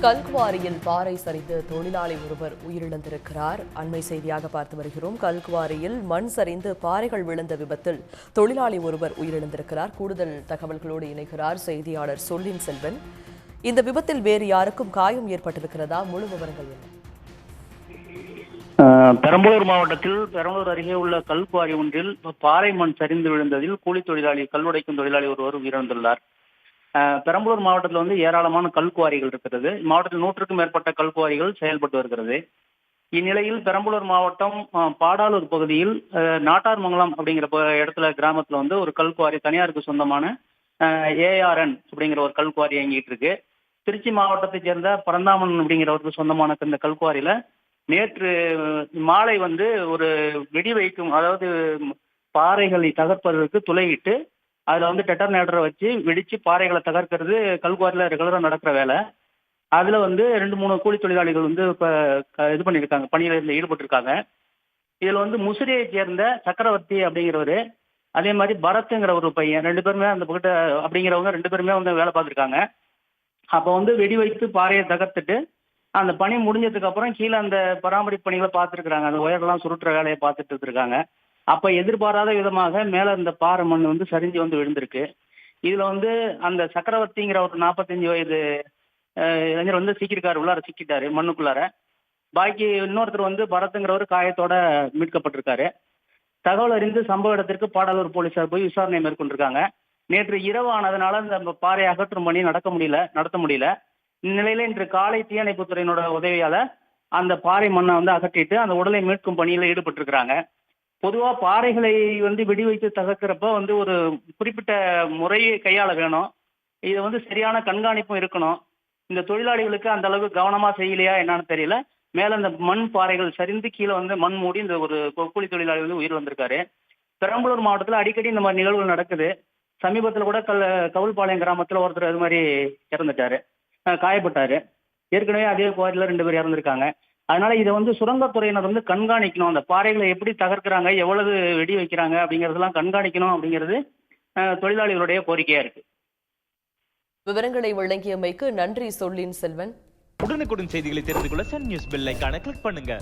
கல்குவாரியில் பாறை சரிந்து தொழிலாளி ஒருவர் உயிரிழந்திருக்கிறார். அண்மை செய்தியாக பார்த்து வருகிறோம். கல்குவாரியில் மண் சரிந்து பாறைகள் விழுந்த விபத்தில் தொழிலாளி ஒருவர் உயிரிழந்திருக்கிறார். கூடுதல் தகவல்களோடு இணைகிறார் செய்தியாளர் சொல்லின் செல்வன். இந்த விபத்தில் வேறு யாருக்கும் காயம் ஏற்பட்டிருக்கிறதா? முழு விவரங்கள் என்ன? பெரம்பலூர் மாவட்டத்தில் பெரம்பலூர் அருகே உள்ள கல்குவாரி ஒன்றில் பாறை மண் சரிந்து விழுந்ததில் கூலி தொழிலாளி கல்லுடைக்கும் தொழிலாளி ஒருவர் உயிரிழந்துள்ளார். பெரம்பலூர் மாவட்டத்தில் ஏராளமான கல்குவாரிகள் இருக்கிறது. மாவட்டத்தில் 100க்கும் மேற்பட்ட கல்குவாரிகள் செயல்பட்டு வருகிறது. இந்நிலையில் பெரம்பலூர் மாவட்டம் பாடாலூர் பகுதியில் நாட்டார்மங்கலம் அப்படிங்கிற இடத்துல கிராமத்துல ஒரு கல்குவாரி தனியாருக்கு சொந்தமான ARN அப்படிங்கிற ஒரு கல்குவாரி இயங்கிட்டு இருக்கு. திருச்சி மாவட்டத்தை சேர்ந்த பரந்தாமன் அப்படிங்கிறவருக்கு சொந்தமான இந்த கல்குவாரியில நேற்று மாலை ஒரு வெடி வைக்கும், அதாவது பாறைகளை தகர்ப்பதற்கு துளையிட்டு அதுல டெட்டர்னேட்டரை வச்சு வெடிச்சு பாறைகளை தகர்க்கிறது கல்குவாரியில ரெகுலரா நடக்கிற வேலை. அதுல 2-3 கூலி தொழிலாளிகள் இப்ப இது பண்ணியிருக்காங்க, பணியில ஈடுபட்டிருக்காங்க. இதுல முசிறியை சேர்ந்த சக்கரவர்த்தி அப்படிங்கிறவரு, அதே மாதிரி பரத்துங்கிற ஒரு பையன், 2 பேருமே அந்த பக்கிட்ட அப்படிங்கிறவங்க 2 பேருமே வேலை பார்த்துருக்காங்க. அப்போ வெடி வைத்து பாறையை தகர்த்துட்டு அந்த பணி முடிஞ்சதுக்கு அப்புறம் கீழே அந்த பராமரிப்பு பணிகளை பார்த்துருக்குறாங்க. அந்த ஒயர்லாம் சுருட்டுற வேலையை பார்த்துட்டு இருக்காங்க. அப்ப எதிர்பாராத விதமாக மேல இந்த பாறை மண் சரிஞ்சு விழுந்திருக்கு. இதுல அந்த சக்கரவர்த்திங்கிற ஒரு 45 வயது இளைஞர் சிக்கிருக்காரு, உள்ளார சிக்கிட்டாரு மண்ணுக்குள்ளார. பாக்கி இன்னொருத்தர் பரத்துங்கிறவர் காயத்தோட மீட்கப்பட்டிருக்காரு. தகவல் அறிந்து சம்பவ இடத்திற்கு பாடாலூர் போலீசார் போய் விசாரணை மேற்கொண்டிருக்காங்க. நேற்று இரவு ஆனதுனால இந்த பாறை அகற்றும் பணி நடத்த முடியல. இந்நிலையில இன்று காலை தீயணைப்புத்துறையினோட உதவியால அந்த பாறை மண்ணை அகற்றிட்டு அந்த உடலை மீட்கும் பணியில ஈடுபட்டிருக்கிறாங்க. பொதுவா பாறைகளை வெடி வைத்து தகர்க்கிறப்ப ஒரு குறிப்பிட்ட முறையை கையாள வேணும். இது சரியான கண்காணிப்பும் இருக்கணும். இந்த தொழிலாளிகளுக்கு அந்த அளவுக்கு கவனமா செய்யலையா என்னன்னு தெரியல. மேல இந்த மண் பாறைகள் சரிந்து கீழே மண் மூடி இந்த ஒரு கூலி தொழிலாளி உயிர் வந்திருக்காரு. பெரம்பலூர் மாவட்டத்தில் அடிக்கடி இந்த மாதிரி நிகழ்வுகள் நடக்குது. சமீபத்தில் கூட கவுல்பாளையம் கிராமத்தில் ஒருத்தர் இது மாதிரி இறந்துட்டாரு, காயப்பட்டாரு. ஏற்கனவே அதே குவாரியில 2 பேர் இறந்திருக்காங்க. அதனால இதை சுரங்கத்துறையினர் கண்காணிக்கணும். அந்த பாறைகளை எப்படி தகர்க்கிறாங்க, எவ்வளவு வெடி வைக்கிறாங்க அப்படிங்கறதெல்லாம் கண்காணிக்கணும் அப்படிங்கிறது தொழிலாளிகளுடைய கோரிக்கையா இருக்கு. விவரங்களை வழங்கியமைக்கு நன்றி சொல்லின் செல்வன். உடனுக்குடன் செய்திகளை தெரிந்து கொள்ள சன் நியூஸ் பெல் ஐகானை கிளிக் பண்ணுங்க.